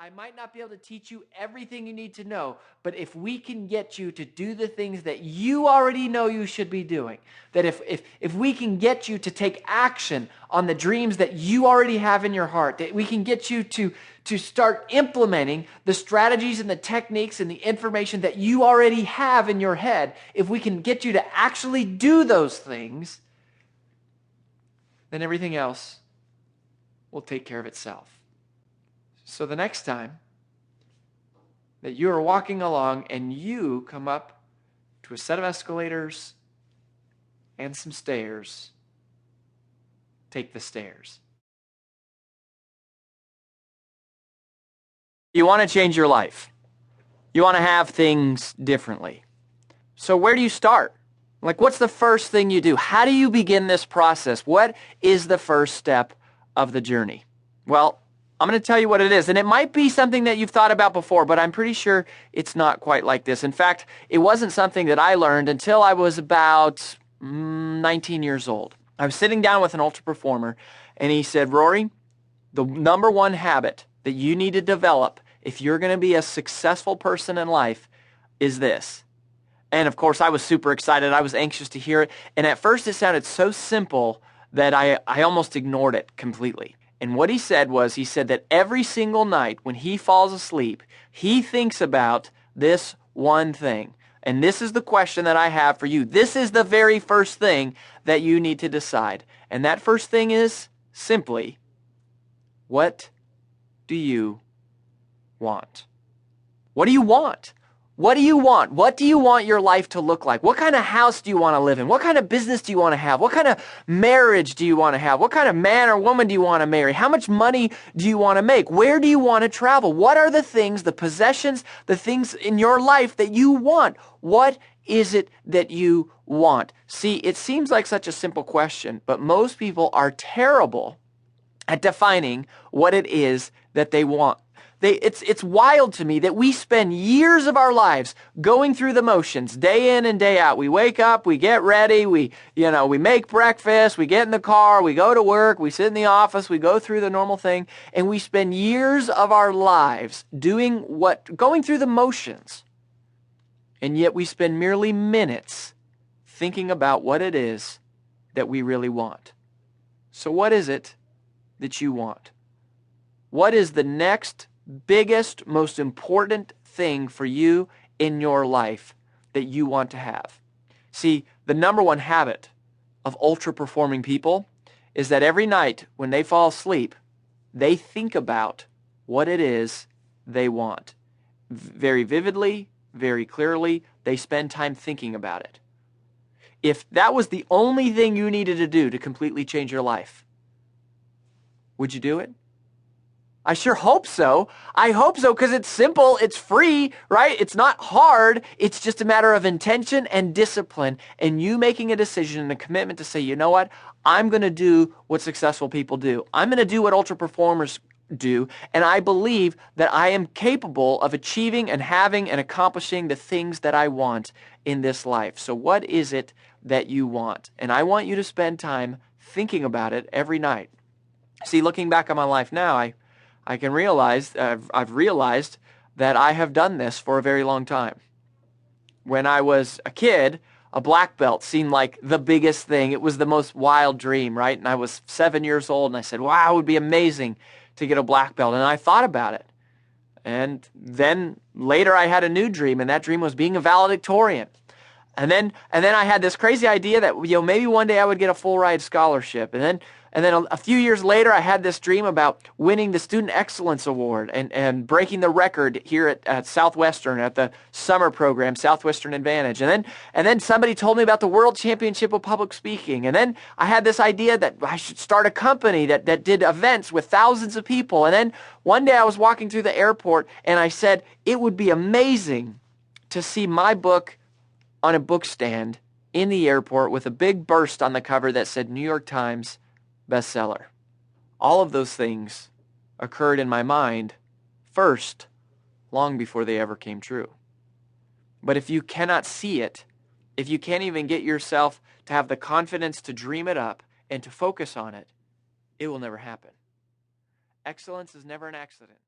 I might not be able to teach you everything you need to know, but if we can get you to do the things that you already know you should be doing, that if we can get you to take action on the dreams that you already have in your heart, that we can get you to start implementing the strategies and the techniques and the information that you already have in your head, if we can get you to actually do those things, then everything else will take care of itself. So the next time that you are walking along and you come up to a set of escalators and some stairs, take the stairs. You want to change your life. You want to have things differently. So where do you start? Like, what's the first thing you do? How do you begin this process? What is the first step of the journey? Well, I'm going to tell you what it is. And it might be something that you've thought about before, but I'm pretty sure it's not quite like this. In fact, it wasn't something that I learned until I was about 19 years old. I was sitting down with an ultra performer, and he said, Rory, the number one habit that you need to develop if you're going to be a successful person in life is this. And of course, I was super excited. I was anxious to hear it. And at first, it sounded so simple that I almost ignored it completely. And what he said that every single night when he falls asleep, he thinks about this one thing. And this is the question that I have for you. This is the very first thing that you need to decide. And that first thing is simply, what do you want? What do you want? What do you want? What do you want your life to look like? What kind of house do you want to live in? What kind of business do you want to have? What kind of marriage do you want to have? What kind of man or woman do you want to marry? How much money do you want to make? Where do you want to travel? What are the things, the possessions, the things in your life that you want? What is it that you want? See, it seems like such a simple question, but most people are terrible at defining what it is that they want. It's wild to me that we spend years of our lives going through the motions, day in and day out. We wake up, we get ready, we make breakfast, we get in the car, we go to work, we sit in the office, we go through the normal thing, and we spend years of our lives going through the motions. And yet we spend merely minutes thinking about what it is that we really want. So what is it that you want? What is the next biggest, most important thing for you in your life that you want to have? See, the number one habit of ultra-performing people is that every night when they fall asleep, they think about what it is they want. Very vividly, very clearly, they spend time thinking about it. If that was the only thing you needed to do to completely change your life, would you do it? I sure hope so. I hope so because it's simple, it's free, right? It's not hard. It's just a matter of intention and discipline and you making a decision and a commitment to say, you know what? I'm going to do what successful people do. I'm going to do what ultra performers do, and I believe that I am capable of achieving and having and accomplishing the things that I want in this life. So what is it that you want? And I want you to spend time thinking about it every night. See, looking back on my life now, I can realize, I've realized that I have done this for a very long time. When I was a kid, a black belt seemed like the biggest thing. It was the most wild dream, right? And I was 7 years old and I said, wow, it would be amazing to get a black belt. And I thought about it. And then later I had a new dream, and that dream was being a valedictorian. And then I had this crazy idea that maybe one day I would get a full ride scholarship. And then a few years later, I had this dream about winning the Student Excellence Award and breaking the record here at Southwestern at the summer program, Southwestern Advantage. And then somebody told me about the World Championship of Public Speaking. And then I had this idea that I should start a company that did events with thousands of people. And then one day I was walking through the airport and I said, it would be amazing to see my book on a book stand in the airport with a big burst on the cover that said New York Times bestseller. All of those things occurred in my mind first, long before they ever came true. But if you cannot see it, if you can't even get yourself to have the confidence to dream it up and to focus on it, it will never happen. Excellence is never an accident.